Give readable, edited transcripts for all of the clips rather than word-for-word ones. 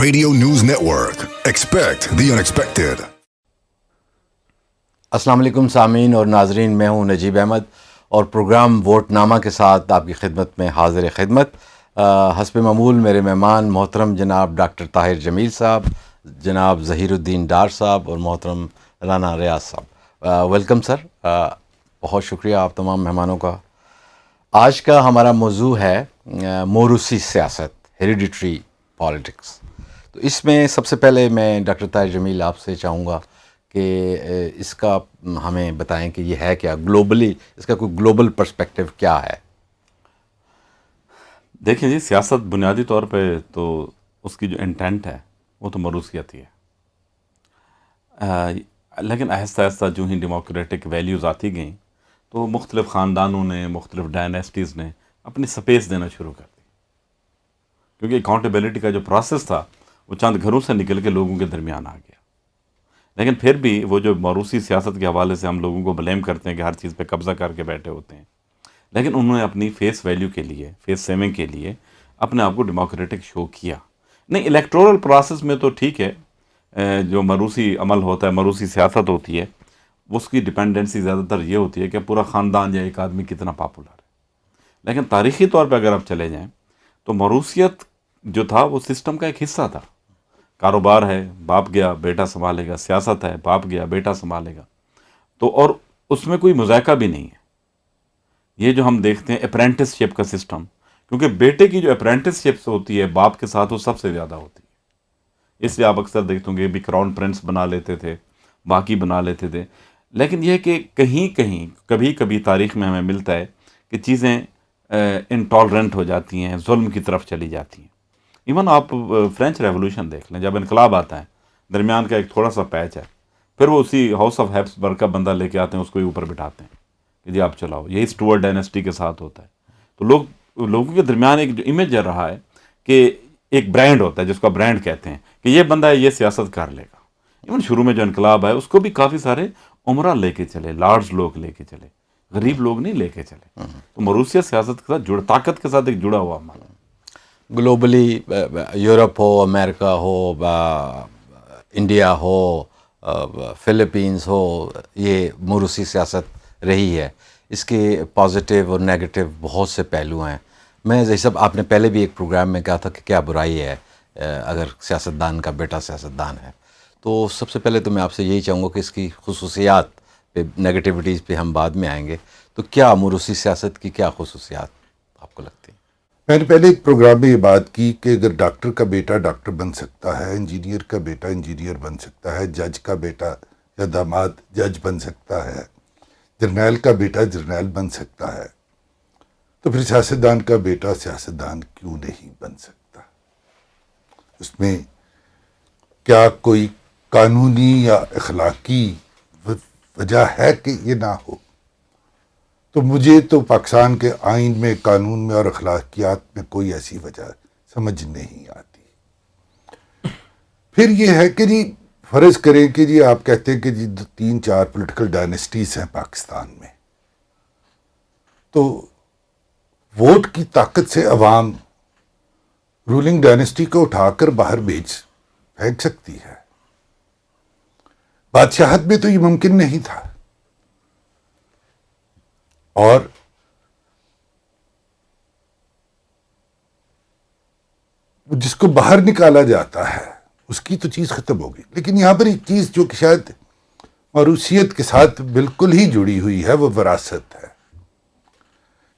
Radio News Network. Expect the unexpected. السلام علیکم سامعین اور ناظرین، میں ہوں نجیب احمد اور پروگرام ووٹ نامہ کے ساتھ آپ کی خدمت میں حاضر خدمت. حسب معمول میرے مہمان محترم جناب ڈاکٹر طاہر جمیل صاحب، جناب ظہیر الدین ڈار صاحب اور محترم رانا ریاض صاحب. Welcome sir. بہت شکریہ آپ تمام مہمانوں کا. آج کا ہمارا موضوع ہے موروثی سیاست، ہیریڈیٹری پالیٹکس. تو اس میں سب سے پہلے میں ڈاکٹر طاہر جمیل آپ سے چاہوں گا کہ اس کا ہمیں بتائیں کہ یہ ہے کیا گلوبلی، اس کا کوئی گلوبل پرسپیکٹیو کیا ہے؟ دیکھیں جی، سیاست بنیادی طور پہ تو اس کی جو انٹینٹ ہے وہ تو موروثیت ہی ہے. لیکن آہستہ آہستہ جو ہی ڈیموکریٹک ویلیوز آتی گئیں تو مختلف خاندانوں نے، مختلف ڈائنیسٹیز نے اپنی سپیس دینا شروع کر دی، کیونکہ اکاؤنٹیبلٹی کا جو پروسیس تھا وہ چند گھروں سے نکل کے لوگوں کے درمیان آ گیا. لیکن پھر بھی وہ جو موروثی سیاست کے حوالے سے ہم لوگوں کو بلیم کرتے ہیں کہ ہر چیز پہ قبضہ کر کے بیٹھے ہوتے ہیں، لیکن انہوں نے اپنی فیس ویلیو کے لیے، فیس سیونگ کے لیے اپنے آپ کو ڈیموکریٹک شو کیا. نہیں، الیکٹورل پروسیس میں تو ٹھیک ہے، جو موروثی عمل ہوتا ہے، موروثی سیاست ہوتی ہے، اس کی ڈپینڈنسی زیادہ تر یہ ہوتی ہے کہ پورا خاندان یا ایک آدمی کتنا پاپولر ہے. لیکن تاریخی طور پہ اگر آپ چلے جائیں تو موروثیت جو تھا وہ سسٹم کا ایک حصہ تھا. کاروبار ہے، باپ گیا بیٹا سنبھالے گا، سیاست ہے، باپ گیا بیٹا سنبھالے گا. تو اور اس میں کوئی مذائقہ بھی نہیں ہے. یہ جو ہم دیکھتے ہیں اپرینٹس شپ کا سسٹم، کیونکہ بیٹے کی جو اپرینٹس شپ ہوتی ہے باپ کے ساتھ وہ سب سے زیادہ ہوتی ہے، اس لیے آپ اکثر دیکھتے ہوں گے بھی کراؤن پرنس بنا لیتے تھے، باقی بنا لیتے تھے. لیکن یہ کہ کہیں کہیں کبھی کبھی تاریخ میں ہمیں ملتا ہے کہ چیزیں انٹالرنٹ ہو جاتی ہیں، ظلم کی طرف چلی جاتی ہیں. ایون آپ فرینچ ریولوشن دیکھ لیں، جب انقلاب آتا ہے درمیان کا ایک تھوڑا سا پیچ ہے، پھر وہ اسی ہاؤس آف ہیبسبرگ کا بندہ لے کے آتے ہیں، اس کو ہی اوپر بٹھاتے ہیں کہ جی آپ چلاؤ. یہی اسٹوارٹ ڈائنیسٹی کے ساتھ ہوتا ہے. تو لوگوں کے درمیان ایک جو امیج رہا ہے کہ ایک برانڈ ہوتا ہے جس کو برانڈ کہتے ہیں کہ یہ بندہ ہے، یہ سیاست کر لے گا. ایون شروع میں جو انقلاب ہے اس کو بھی کافی سارے عمرہ لے کے چلے، لارڈز لوگ لے کے چلے، غریب لوگ نہیں لے کے چلے. تو موروثیت سیاست کے ساتھ طاقت کے ساتھ ایک جڑا ہوا عمل. گلوبلی یورپ ہو، امریکہ ہو، انڈیا ہو، فلپینز ہو، یہ موروثی سیاست رہی ہے. اس کے پازیٹیو اور نیگیٹو بہت سے پہلو ہیں. میں جیسے آپ نے پہلے بھی ایک پروگرام میں کہا تھا کہ کیا برائی ہے اگر سیاستدان کا بیٹا سیاستدان ہے. تو سب سے پہلے تو میں آپ سے یہی چاہوں گا کہ اس کی خصوصیات پہ، نیگیٹیوٹیز پہ ہم بعد میں آئیں گے. تو کیا موروثی سیاست کی کیا خصوصیات آپ کو لگتی ہیں؟ میں نے پہلے ایک پروگرام میں یہ بات کی کہ اگر ڈاکٹر کا بیٹا ڈاکٹر بن سکتا ہے، انجینئر کا بیٹا انجینئر بن سکتا ہے، جج کا بیٹا یا داماد جج بن سکتا ہے، جرنیل کا بیٹا جرنیل بن سکتا ہے، تو پھر سیاستدان کا بیٹا سیاستدان کیوں نہیں بن سکتا؟ اس میں کیا کوئی قانونی یا اخلاقی وجہ ہے کہ یہ نہ ہو؟ تو مجھے تو پاکستان کے آئین میں، قانون میں اور اخلاقیات میں کوئی ایسی وجہ سمجھ نہیں آتی. پھر یہ ہے کہ جی فرض کریں کہ جی آپ کہتے ہیں کہ جی 3-4 پولیٹیکل ڈائنیسٹیز ہیں پاکستان میں، تو ووٹ کی طاقت سے عوام رولنگ ڈائنیسٹی کو اٹھا کر باہر پھینک سکتی ہے. بادشاہت میں تو یہ ممکن نہیں تھا، اور جس کو باہر نکالا جاتا ہے اس کی تو چیز ختم ہو گئی. لیکن یہاں پر ایک چیز جو کہ شاید موروثیت کے ساتھ بالکل ہی جڑی ہوئی ہے، وہ وراثت ہے.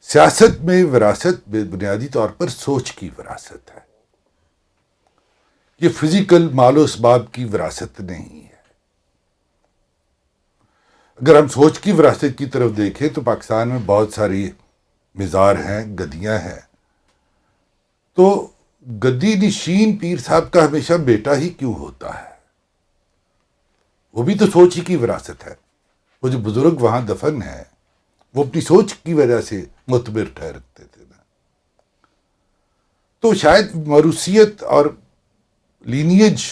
سیاست میں وراثت بنیادی طور پر سوچ کی وراثت ہے. یہ فزیکل مال و اسباب کی وراثت نہیں ہے. اگر ہم سوچ کی وراثت کی طرف دیکھیں تو پاکستان میں بہت ساری مزار ہیں، گدیاں ہیں. تو گدی نشین پیر صاحب کا ہمیشہ بیٹا ہی کیوں ہوتا ہے؟ وہ بھی تو سوچ ہی کی وراثت ہے. وہ جو بزرگ وہاں دفن ہیں وہ اپنی سوچ کی وجہ سے معتبر ٹھہرتے تھے نا. تو شاید موروثیت اور لینیج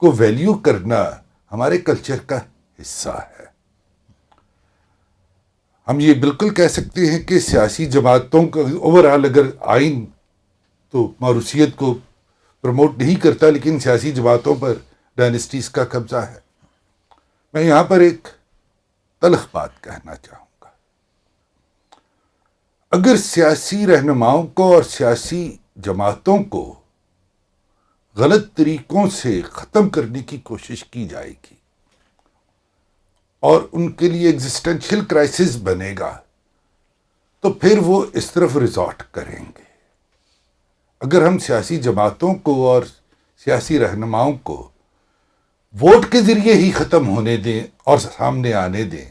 کو ویلیو کرنا ہمارے کلچر کا حصہ ہے. ہم یہ بالکل کہہ سکتے ہیں کہ سیاسی جماعتوں کا اوورآل اگر آئین تو موروثیت کو پروموٹ نہیں کرتا، لیکن سیاسی جماعتوں پر ڈائنسٹیز کا قبضہ ہے۔ میں یہاں پر ایک تلخ بات کہنا چاہوں گا، اگر سیاسی رہنماؤں کو اور سیاسی جماعتوں کو غلط طریقوں سے ختم کرنے کی کوشش کی جائے گی اور ان کے لیے ایگزسٹینشیل کرائسس بنے گا تو پھر وہ اس طرف ریزورٹ کریں گے۔ اگر ہم سیاسی جماعتوں کو اور سیاسی رہنماؤں کو ووٹ کے ذریعے ہی ختم ہونے دیں اور سامنے آنے دیں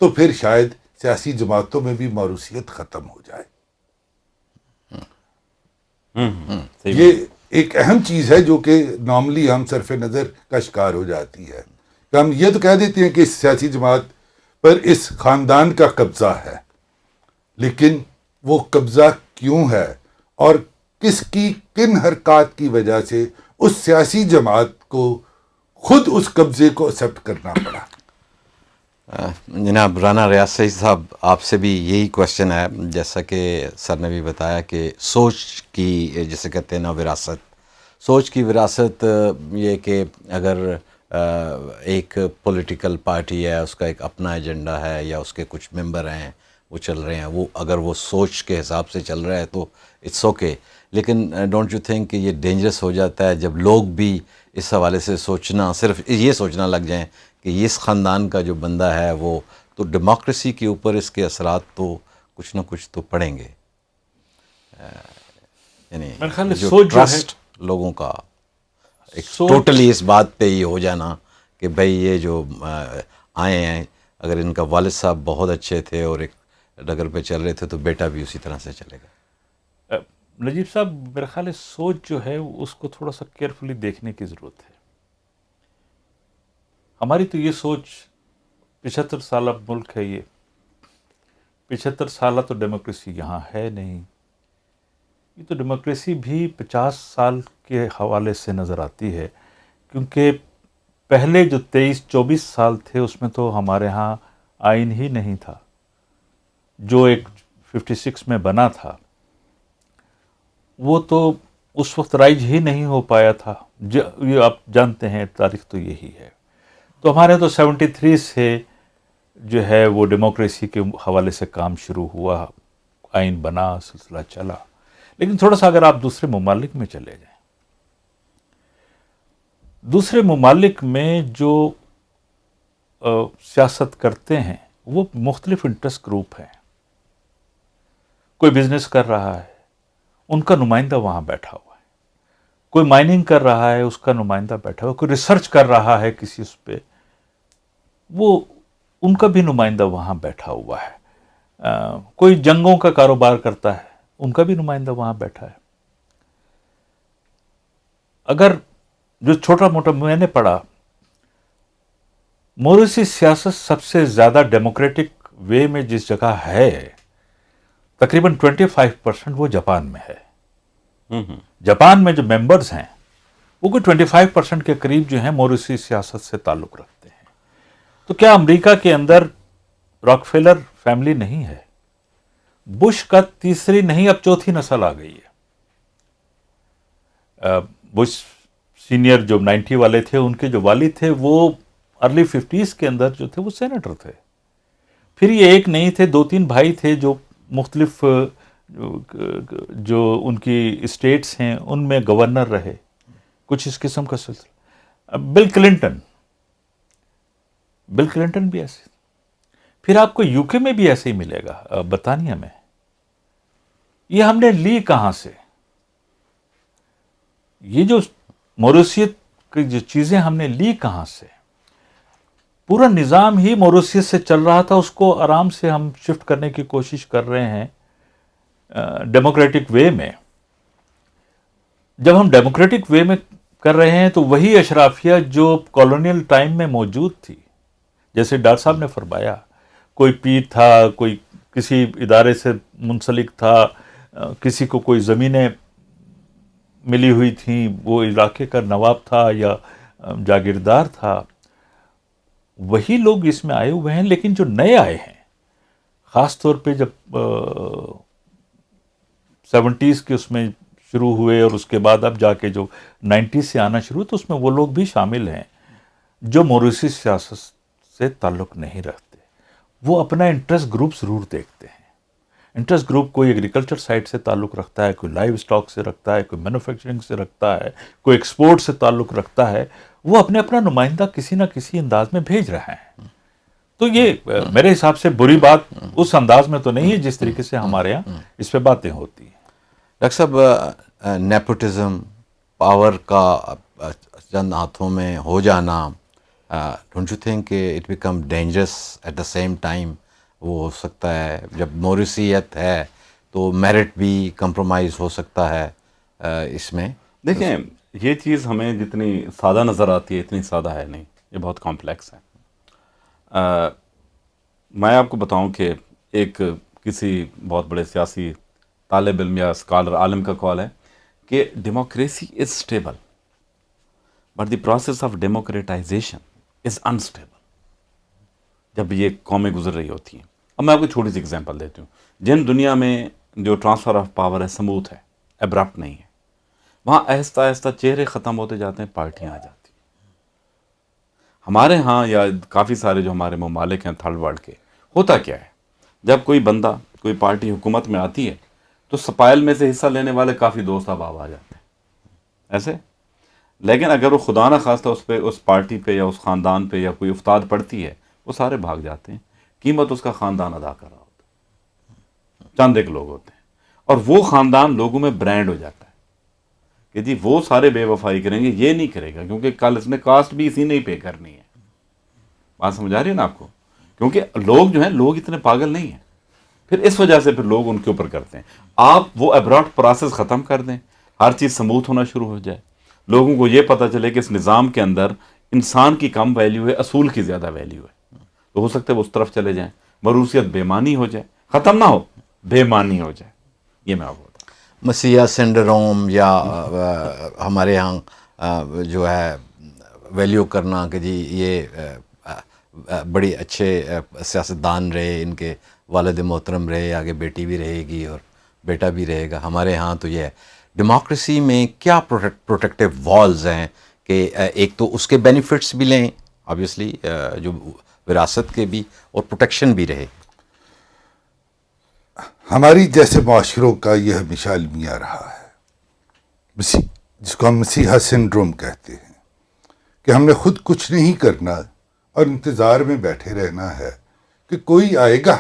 تو پھر شاید سیاسی جماعتوں میں بھی موروثیت ختم ہو جائے۔ یہ ایک اہم چیز ہے جو کہ نارملی ہم صرف نظر کا شکار ہو جاتی ہے، کہ ہم یہ تو کہہ دیتے ہیں کہ اس سیاسی جماعت پر اس خاندان کا قبضہ ہے، لیکن وہ قبضہ کیوں ہے اور کس کی کن حرکات کی وجہ سے اس سیاسی جماعت کو خود اس قبضے کو ایکسیپٹ کرنا پڑا۔ جناب رانا ریاض سعید صاحب، آپ سے بھی یہی کوشچن ہے، جیسا کہ سر نے بھی بتایا کہ سوچ کی جسے کہتے ہیں نا وراثت، سوچ کی وراثت یہ کہ اگر ایک پولیٹیکل پارٹی ہے، اس کا ایک اپنا ایجنڈا ہے یا اس کے کچھ ممبر ہیں وہ چل رہے ہیں، وہ اگر وہ سوچ کے حساب سے چل رہا ہے تو اٹس اوکے، لیکن ڈونٹ یو تھنک کہ یہ ڈینجرس ہو جاتا ہے جب لوگ بھی اس حوالے سے سوچنا، صرف یہ سوچنا لگ جائیں کہ اس خاندان کا جو بندہ ہے وہ تو ڈیموکریسی کے اوپر اس کے اثرات تو کچھ نہ کچھ تو پڑیں گے، یعنی میرے خیال میں جو سوچ جو ہے ٹرسٹ لوگوں کا ایک ٹوٹلی اس بات پہ ہی ہو جانا کہ بھئی یہ جو آئے ہیں، اگر ان کا والد صاحب بہت اچھے تھے اور ایک ڈگر پہ چل رہے تھے تو بیٹا بھی اسی طرح سے چلے گا۔ نجیب صاحب، میرا خیال ہے سوچ جو ہے اس کو تھوڑا سا کیئرفلی دیکھنے کی ضرورت ہے۔ ہماری تو یہ سوچ 75 سالہ ملک ہے، یہ 75 سالہ تو ڈیموکریسی یہاں ہے نہیں، یہ تو ڈیموکریسی بھی 50 سال کے حوالے سے نظر آتی ہے، کیونکہ پہلے جو 23-24 سال تھے اس میں تو ہمارے ہاں آئین ہی نہیں تھا، جو ایک 56 میں بنا تھا وہ تو اس وقت رائج ہی نہیں ہو پایا تھا، یہ آپ جانتے ہیں، تاریخ تو یہی ہے۔ تو ہمارے تو 73 سے جو ہے وہ ڈیموکریسی کے حوالے سے کام شروع ہوا، آئین بنا، سلسلہ چلا۔ لیکن تھوڑا سا اگر آپ دوسرے ممالک میں چلے جائیں، دوسرے ممالک میں جو سیاست کرتے ہیں وہ مختلف انٹرسٹ گروپ ہیں، کوئی بزنس کر رہا ہے، ان کا نمائندہ وہاں بیٹھا ہوا ہے، کوئی مائننگ کر رہا ہے، اس کا نمائندہ بیٹھا ہوا ہے، کوئی ریسرچ کر رہا ہے کسی اس پہ، وہ ان کا بھی نمائندہ وہاں بیٹھا ہوا ہے، کوئی جنگوں کا کاروبار کرتا ہے، ان کا بھی نمائندہ وہاں بیٹھا ہے۔ اگر جو چھوٹا موٹا میں نے پڑھا، موروثی سیاست سب سے زیادہ ڈیموکریٹک وے میں جس جگہ ہے، تقریباً 25% وہ جاپان میں ہے۔ جاپان میں جو ممبرز ہیں وہ کوئی 25% کے قریب جو ہیں موروثی سیاست سے تعلق رکھتے ہیں۔ تو کیا امریکہ کے اندر راک فیلر فیملی نہیں ہے؟ بش کا تیسری نہیں، اب چوتھی نسل آ گئی ہے۔ بش سینئر جو 90 والے تھے، ان کے جو والد تھے وہ ارلی 50s کے اندر جو تھے وہ سینیٹر تھے۔ پھر یہ ایک نہیں تھے، 2-3 بھائی تھے جو مختلف جو ان کی اسٹیٹس ہیں ان میں گورنر رہے، کچھ اس قسم کا سلسلہ۔ بل کلنٹن بھی ایسے، پھر آپ کو یو کے میں بھی ایسے ہی ملے گا، برطانیہ میں۔ یہ ہم نے لی کہاں سے؟ یہ جو موروثیت کی جو چیزیں ہم نے لی کہاں سے؟ پورا نظام ہی موروثیت سے چل رہا تھا، اس کو آرام سے ہم شفٹ کرنے کی کوشش کر رہے ہیں ڈیموکریٹک وے میں۔ جب ہم ڈیموکریٹک وے میں کر رہے ہیں تو وہی اشرافیہ جو کالونیل ٹائم میں موجود تھی، جیسے ڈاکٹر صاحب نے فرمایا، کوئی پیر تھا، کوئی کسی ادارے سے منسلک تھا، کسی کو کوئی زمینیں ملی ہوئی تھیں، وہ علاقے کا نواب تھا یا جاگیردار تھا، وہی لوگ اس میں آئے ہوئے ہیں۔ لیکن جو نئے آئے ہیں، خاص طور پہ جب 70s کے اس میں شروع ہوئے اور اس کے بعد اب جا کے جو 90 سے آنا شروع تو اس میں وہ لوگ بھی شامل ہیں جو موروثی سیاست سے تعلق نہیں رکھتے. وہ اپنا انٹرسٹ گروپ ضرور دیکھتے ہیں. انٹرسٹ گروپ کوئی ایگریکلچر سائٹ سے تعلق رکھتا ہے, کوئی لائیو اسٹاک سے رکھتا ہے, کوئی مینوفیکچرنگ سے رکھتا ہے, کوئی ایکسپورٹ سے تعلق رکھتا ہے. وہ اپنا نمائندہ کسی نہ کسی انداز میں بھیج رہے ہیں. تو یہ میرے حساب سے بری بات اس انداز میں تو نہیں ہے جس طریقے سے ہمارے ہاں اس پہ باتیں ہوتی ہیں. ڈاکٹر صاحب, نیپوٹزم, پاور کا چند ہاتھوں میں ہو جانا, ڈونٹ یو تھنک کہ it become dangerous at the same time? وہ ہو سکتا ہے جب موروثیت ہے تو میرٹ بھی کمپرومائز ہو سکتا ہے اس میں. دیکھیں, یہ چیز ہمیں جتنی سادہ نظر آتی ہے اتنی سادہ ہے نہیں, یہ بہت کمپلیکس ہے. میں آپ کو بتاؤں کہ ایک کسی بہت بڑے سیاسی طالب علم یا اسکالر عالم کا کال ہے کہ democracy is stable but the process of democratization is unstable. جب یہ قومیں گزر رہی ہوتی ہیں. اب میں آپ کو چھوٹی سی اگزامپل دیتی ہوں. جن دنیا میں جو ٹرانسفر آف پاور ہے سموتھ ہے, ابرپٹ نہیں ہے, وہاں آہستہ آہستہ چہرے ختم ہوتے جاتے ہیں, پارٹیاں آ جاتی ہیں. ہمارے ہاں یا کافی سارے جو ہمارے ممالک ہیں تھرڈ ورلڈ کے, ہوتا کیا ہے, جب کوئی بندہ کوئی پارٹی حکومت میں آتی ہے تو سپائل میں سے حصہ لینے والے کافی دوست احباب آ جاتے ہیں ایسے. لیکن اگر وہ خدا نہ خواستہ اس پارٹی پہ یا اس خاندان پہ یا کوئی افتاد پڑتی ہے, وہ سارے بھاگ جاتے ہیں. قیمت اس کا خاندان ادا کر رہا ہوتا ہے, چند ایک لوگ ہوتے ہیں, اور وہ خاندان لوگوں میں برانڈ ہو جاتا ہے کہ جی وہ سارے بے وفائی کریں گے, یہ نہیں کرے گا کیونکہ کل اس نے کاسٹ بھی اسی نے ہی پے کرنی ہے. بات سمجھ آ رہی ہے نا آپ کو؟ کیونکہ لوگ جو ہیں, لوگ اتنے پاگل نہیں ہیں. پھر اس وجہ سے پھر لوگ ان کے اوپر کرتے ہیں. آپ وہ ابراٹ پروسیس ختم کر دیں, ہر چیز سموتھ ہونا شروع ہو جائے, لوگوں کو یہ پتہ چلے کہ اس نظام کے اندر انسان کی کم ویلیو ہے, اصول کی زیادہ ویلیو ہے, تو ہو سکتا ہے وہ اس طرف چلے جائیں, موروثیت بےمانی ہو جائے, ختم نہ ہو, بےمانی ہو جائے. یہ میں آپ کو بتا. مسیح سنڈروم یا ہمارے ہاں جو ہے ویلیو کرنا کہ جی یہ بڑی اچھے سیاستدان رہے, ان کے والد محترم رہے, آگے بیٹی بھی رہے گی اور بیٹا بھی رہے گا. ہمارے ہاں تو یہ ہے. ڈیموکریسی میں کیا پروٹیکٹیو والز ہیں کہ ایک تو اس کے بینیفٹس بھی لیں آبویسلی, جو وراثت کے بھی, اور پروٹیکشن بھی رہے. ہماری جیسے معاشروں کا یہ ہمیشہ المیہ رہا ہے, جس کو ہم مسیحا سنڈروم کہتے ہیں, کہ ہم نے خود کچھ نہیں کرنا اور انتظار میں بیٹھے رہنا ہے کہ کوئی آئے گا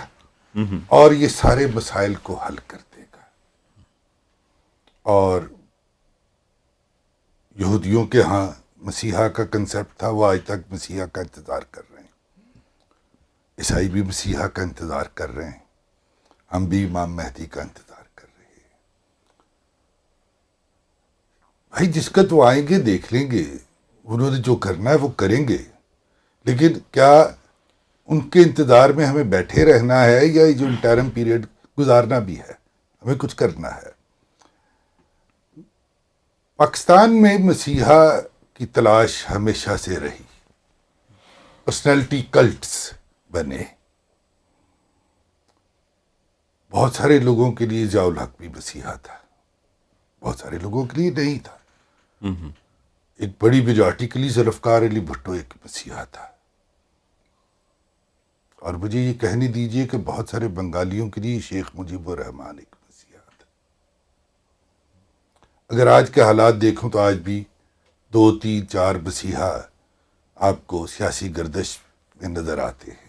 اور یہ سارے مسائل کو حل کر دے گا. اور یہودیوں کے ہاں مسیحا کا کنسیپٹ تھا, وہ آج تک مسیحا کا انتظار کر رہے ہیں. عیسائی بھی مسیحا کا انتظار کر رہے ہیں, ہم بھی امام مہدی کا انتظار کر رہے ہیں. بھائی جس کا تو آئیں گے دیکھ لیں گے, انہوں نے جو کرنا ہے وہ کریں گے, لیکن کیا ان کے انتظار میں ہمیں بیٹھے رہنا ہے یا جو انٹرم پیریڈ گزارنا بھی ہے, ہمیں کچھ کرنا ہے. پاکستان میں مسیحا کی تلاش ہمیشہ سے رہی, پرسنالٹی کلٹس بنے. بہت سارے لوگوں کے لیے ضیاء الحق بھی مسیحا تھا, بہت سارے لوگوں کے لیے نہیں تھا. ایک بڑی میجارٹی کے لیے ذوالفقار علی بھٹو ایک مسیحا تھا, اور مجھے یہ کہنے دیجئے کہ بہت سارے بنگالیوں کے لیے شیخ مجیب الرحمان ایک مسیحا تھا. اگر آج کے حالات دیکھوں تو آج بھی 2, 3, 4 مسیحا آپ کو سیاسی گردش میں نظر آتے ہیں.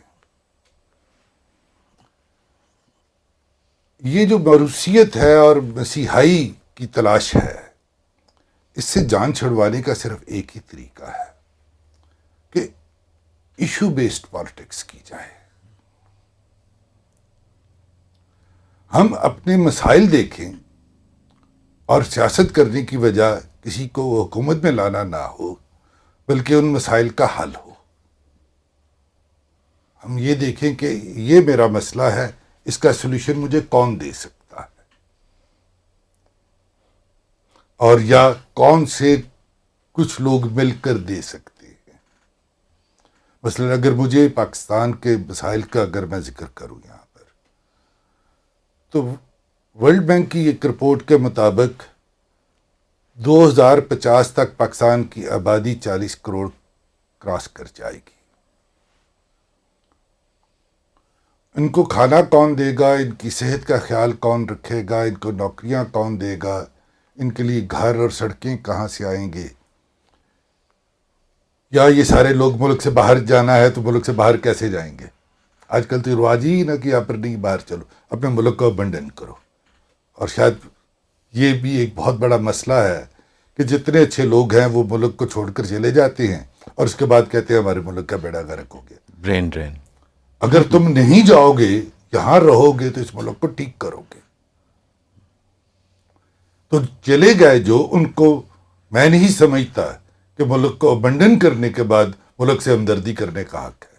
یہ جو موروثیت ہے اور مسیحائی کی تلاش ہے, اس سے جان چھڑوانے کا صرف ایک ہی طریقہ ہے کہ ایشو بیسڈ پالیٹکس کی جائے. ہم اپنے مسائل دیکھیں اور سیاست کرنے کی وجہ کسی کو حکومت میں لانا نہ ہو, بلکہ ان مسائل کا حل ہو. ہم یہ دیکھیں کہ یہ میرا مسئلہ ہے, اس کا سولوشن مجھے کون دے سکتا ہے, اور یا کون سے کچھ لوگ مل کر دے سکتے ہیں. مثلا اگر مجھے پاکستان کے مسائل کا اگر میں ذکر کروں یہاں پر, تو ورلڈ بینک کی ایک رپورٹ کے مطابق 2050 تک پاکستان کی آبادی 40 کروڑ کراس کر جائے گی. ان کو کھانا کون دے گا؟ ان کی صحت کا خیال کون رکھے گا؟ ان کو نوکریاں کون دے گا؟ ان کے لیے گھر اور سڑکیں کہاں سے آئیں گے؟ یا یہ سارے لوگ ملک سے باہر جانا ہے تو ملک سے باہر کیسے جائیں گے؟ آج کل تو رواج ہی نہ کہ آپ پر نہیں باہر چلو، اپنے ملک کو ابنڈن کرو. اور شاید یہ بھی ایک بہت بڑا مسئلہ ہے کہ جتنے اچھے لوگ ہیں وہ ملک کو چھوڑ کر چلے جاتے ہیں اور اس کے بعد کہتے ہیں ہمارے ملک کا بیڑا غرق ہو گیا. Brain drain. اگر تم نہیں جاؤ گے، یہاں رہو گے تو اس ملک کو ٹھیک کرو گے. تو چلے گئے جو، ان کو میں نہیں سمجھتا کہ ملک کو ابنڈن کرنے کے بعد ملک سے ہمدردی کرنے کا حق ہے.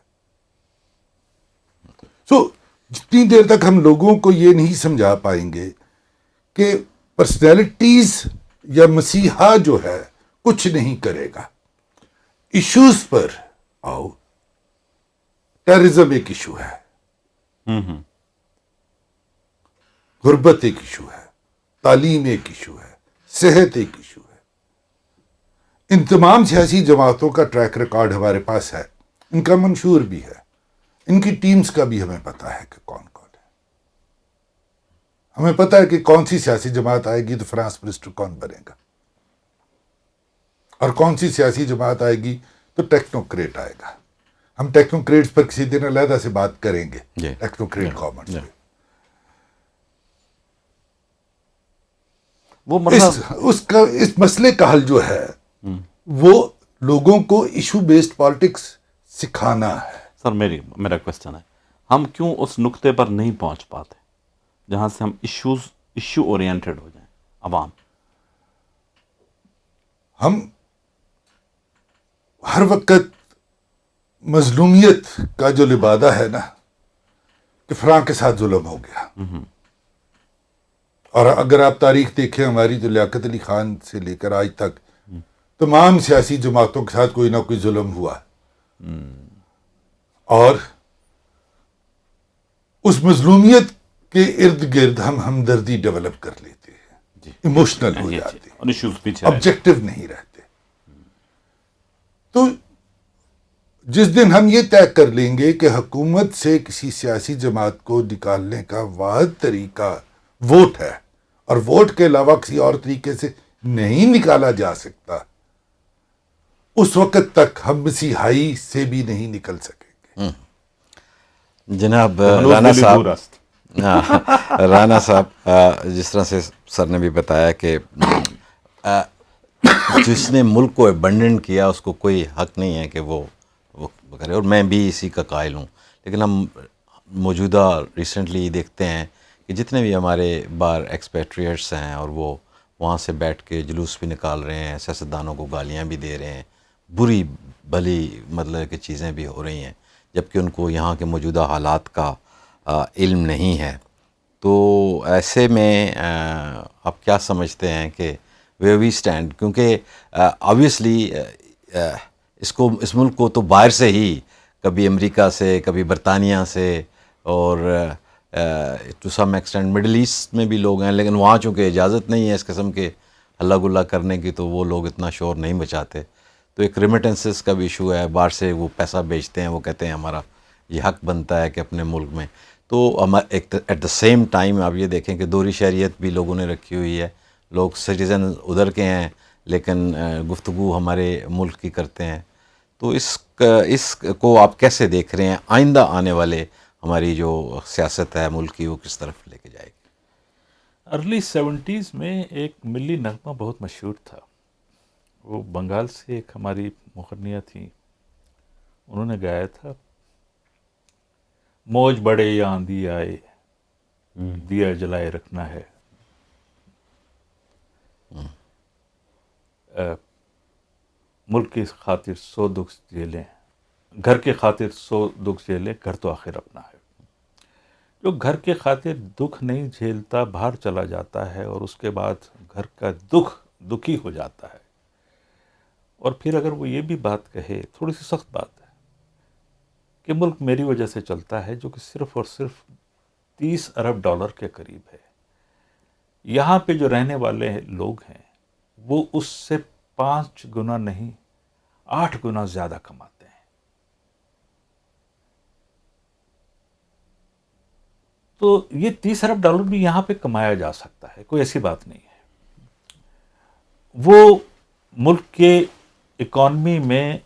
جتنی دیر تک ہم لوگوں کو یہ نہیں سمجھا پائیں گے کہ پرسنالٹیز یا مسیحا جو ہے کچھ نہیں کرے گا. ایشوز پر آؤ. ٹیررزم ایک ایشو ہے، غربت ایک ایشو ہے، تعلیم ایک ایشو ہے، صحت ایک ایشو ہے. ان تمام سیاسی جماعتوں کا ٹریک ریکارڈ ہمارے پاس ہے، ان کا منشور بھی ہے، ان کی ٹیمز کا بھی ہمیں پتہ ہے کہ کون کون ہے. ہمیں پتہ ہے کہ کون سی سیاسی جماعت آئے گی تو فرانس منسٹر کون بنے گا، اور کون سی سیاسی جماعت آئے گی تو ٹیکنوکریٹ آئے گا. ہم ٹیکنوکریٹس پر کسی دن علیحدہ سے بات کریں گے. ٹیکنوکریٹ گورنمنٹ وہ اس مسئلے کا حل جو ہے وہ لوگوں کو ایشو بیسڈ پالیٹکس سکھانا ہے. سر میرا کوشچن ہے، ہم کیوں اس نقطے پر نہیں پہنچ پاتے جہاں سے ہم ایشو اورینٹڈ ہو جائیں عوام؟ ہم ہر وقت مظلومیت کا جو لبادہ ہے نا کہ فلاں کے ساتھ ظلم ہو گیا. اور اگر آپ تاریخ دیکھیں ہماری تو لیاقت علی خان سے لے کر آج تک تمام سیاسی جماعتوں کے ساتھ کوئی نہ کوئی ظلم ہوا. اور اس مظلومیت کے ارد گرد ہم ہمدردی ڈیولپ کر لیتے ہیں، ایموشنل ہو جاتے ہیں، آبجیکٹو نہیں رہتے. تو جس دن ہم یہ طے کر لیں گے کہ حکومت سے کسی سیاسی جماعت کو نکالنے کا واحد طریقہ ووٹ ہے اور ووٹ کے علاوہ کسی اور طریقے سے نہیں نکالا جا سکتا، اس وقت تک ہم مسیحائی سے بھی نہیں نکل سکیں گے. جناب رانا صاحب، رانا صاحب، جس طرح سے سر نے بھی بتایا کہ جس نے ملک کو ابنڈن کیا اس کو کوئی حق نہیں ہے کہ وہ کرے، اور میں بھی اسی کا قائل ہوں. لیکن ہم موجودہ ریسنٹلی دیکھتے ہیں کہ جتنے بھی ہمارے باہر ایکسپیٹریٹس ہیں اور وہ وہاں سے بیٹھ کے جلوس بھی نکال رہے ہیں، سیاستدانوں کو گالیاں بھی دے رہے ہیں، بری بھلی مطلب کہ چیزیں بھی ہو رہی ہیں، جبکہ ان کو یہاں کے موجودہ حالات کا علم نہیں ہے. تو ایسے میں آپ کیا سمجھتے ہیں کہ ویئر وی اسٹینڈ؟ کیونکہ آبویسلی اس ملک کو تو باہر سے ہی، کبھی امریکہ سے، کبھی برطانیہ سے، اور to some extent Middle East میں بھی لوگ ہیں، لیکن وہاں چونکہ اجازت نہیں ہے اس قسم کے ہلا گلا کرنے کی تو وہ لوگ اتنا شور نہیں بچاتے. تو ایک ریمیٹنسز کا بھی ایشو ہے، باہر سے وہ پیسہ بیچتے ہیں، وہ کہتے ہیں ہمارا یہ حق بنتا ہے کہ اپنے ملک میں. تو ایٹ دا سیم ٹائم آپ یہ دیکھیں کہ دوہری شہریت بھی لوگوں نے رکھی ہوئی ہے، لوگ سٹیزن ادھر کے ہیں لیکن گفتگو ہمارے ملک کی کرتے ہیں. تو اس کو آپ کیسے دیکھ رہے ہیں؟ آئندہ آنے والے ہماری جو سیاست ہے ملک کی وہ کس طرف لے کے جائے گی؟ ارلی 70s میں ایک ملی نغمہ بہت مشہور تھا، وہ بنگال سے ایک ہماری مغنیہ تھیں، انہوں نے گایا تھا، موج بڑھے یا آندھی آئے دیا جلائے رکھنا ہے. ملک کی خاطر 100 دکھ جھیلیں، گھر کے خاطر 100 دکھ جھیلیں، گھر تو آخر اپنا ہے. جو گھر کے خاطر دکھ نہیں جھیلتا باہر چلا جاتا ہے اور اس کے بعد گھر کا دکھی ہو جاتا ہے. اور پھر اگر وہ یہ بھی بات کہے، تھوڑی سی سخت بات ہے، کہ ملک میری وجہ سے چلتا ہے، جو کہ صرف اور صرف $30 ارب کے قریب ہے. یہاں پہ جو رہنے والے لوگ ہیں وہ اس سے 5 گنا نہیں 8 گنا زیادہ کماتے ہیں. تو یہ $30 ارب بھی یہاں پہ کمایا جا سکتا ہے, کوئی ایسی بات نہیں ہے. وہ ملک کے اکانومی میں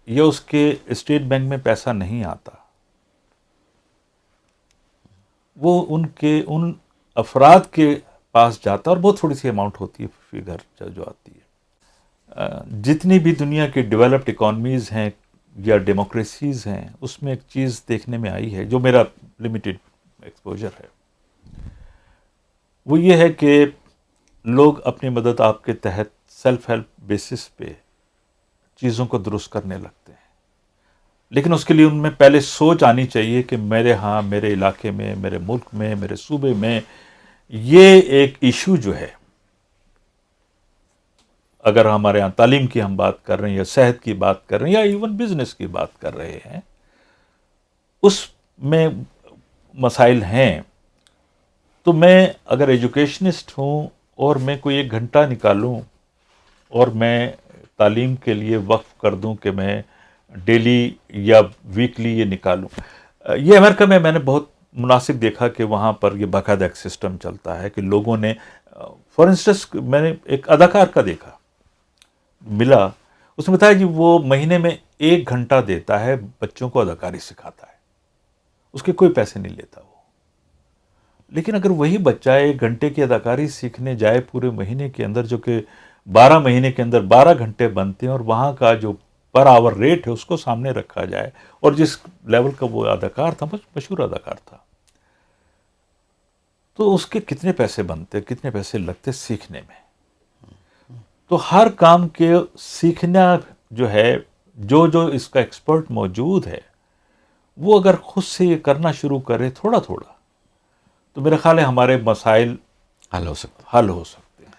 یا اس کے اسٹیٹ بینک میں پیسہ نہیں آتا, وہ ان افراد کے پاس جاتا, اور بہت تھوڑی سی اماؤنٹ ہوتی ہے فگر جو آتی ہے. جتنی بھی دنیا کی ڈیولپڈ اکانومیز ہیں یا ڈیموکریسیز ہیں, اس میں ایک چیز دیکھنے میں آئی ہے جو میرا لمیٹڈ ایکسپوجر ہے, وہ یہ ہے کہ لوگ اپنی مدد آپ کے تحت سیلف ہیلپ بیسس پہ چیزوں کو درست کرنے لگتے ہیں, لیکن اس کے لیے ان میں پہلے سوچ آنی چاہیے کہ میرے علاقے میں, میرے ملک میں, میرے صوبے میں یہ ایک ایشو جو ہے, اگر ہمارے ہاں تعلیم کی ہم بات کر رہے ہیں یا صحت کی بات کر رہے ہیں یا ایون بزنس کی بات کر رہے ہیں, اس میں مسائل ہیں. تو میں اگر ایجوکیشنسٹ ہوں اور میں کوئی 1 گھنٹہ نکالوں اور میں تعلیم کے لیے وقف کر دوں کہ میں ڈیلی یا ویکلی یہ نکالوں. یہ امریکہ میں نے بہت مناسب دیکھا کہ وہاں پر یہ باقاعدہ ایک سسٹم چلتا ہے کہ لوگوں نے, فار انسٹنس میں نے ایک اداکار کا دیکھا ملا, اس نے بتایا کہ وہ مہینے میں 1 گھنٹہ دیتا ہے, بچوں کو اداکاری سکھاتا ہے, اس کے کوئی پیسے نہیں لیتا وہ. لیکن اگر وہی بچہ 1 گھنٹے کی اداکاری سیکھنے جائے پورے مہینے کے اندر, جو کہ 12 مہینے کے اندر 12 گھنٹے بنتے ہیں, اور وہاں کا جو پر آور ریٹ ہے اس کو سامنے رکھا جائے, اور جس لیول کا وہ اداکار تھا, مشہور اداکار تھا, تو اس کے کتنے پیسے بنتے, کتنے پیسے لگتے سیکھنے میں. تو ہر کام کے سیکھنا جو ہے, جو اس کا ایکسپرٹ موجود ہے, وہ اگر خود سے یہ کرنا شروع کرے تھوڑا تھوڑا, تو میرا خیال ہے ہمارے مسائل حل ہو سکتا. ہیں.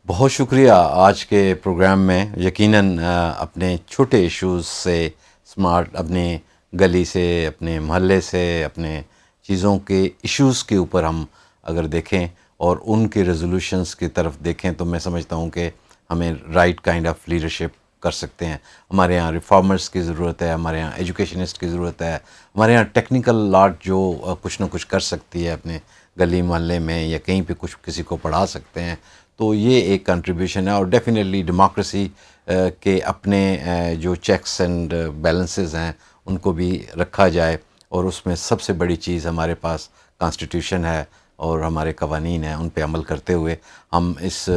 بہت شکریہ. آج کے پروگرام میں یقیناً اپنے چھوٹے ایشوز سے, سمارٹ اپنے گلی سے, اپنے محلے سے, اپنے چیزوں کے ایشوز کے اوپر ہم اگر دیکھیں اور ان کے ریزولوشنز کی طرف دیکھیں, تو میں سمجھتا ہوں کہ ہمیں رائٹ کائنڈ آف لیڈرشپ کر سکتے ہیں. ہمارے ہاں ریفارمرز کی ضرورت ہے, ہمارے ہاں ایجوکیشنسٹ کی ضرورت ہے, ہمارے یہاں ٹیکنیکل لاٹ جو کچھ نہ کچھ کر سکتی ہے اپنے گلی محلے میں یا کہیں پہ کچھ کسی کو پڑھا سکتے ہیں. تو یہ ایک کنٹریبیوشن ہے, اور ڈیفینیٹلی ڈیموکریسی کے اپنے جو چیکس اینڈ بیلنسز ہیں ان کو بھی رکھا جائے, اور اس میں سب سے بڑی چیز ہمارے پاس کانسٹیٹیوشن ہے اور ہمارے قوانین ہیں, ان پہ عمل کرتے ہوئے ہم اس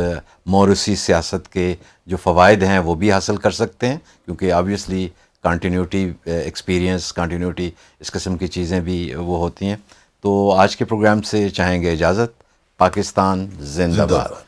موروثی سیاست کے جو فوائد ہیں وہ بھی حاصل کر سکتے ہیں, کیونکہ آبویسلی کنٹینیوٹی ایکسپیرینس, کنٹینیوٹی اس قسم کی چیزیں بھی وہ ہوتی ہیں. تو آج کے پروگرام سے چاہیں گے اجازت. پاکستان زندہ باد.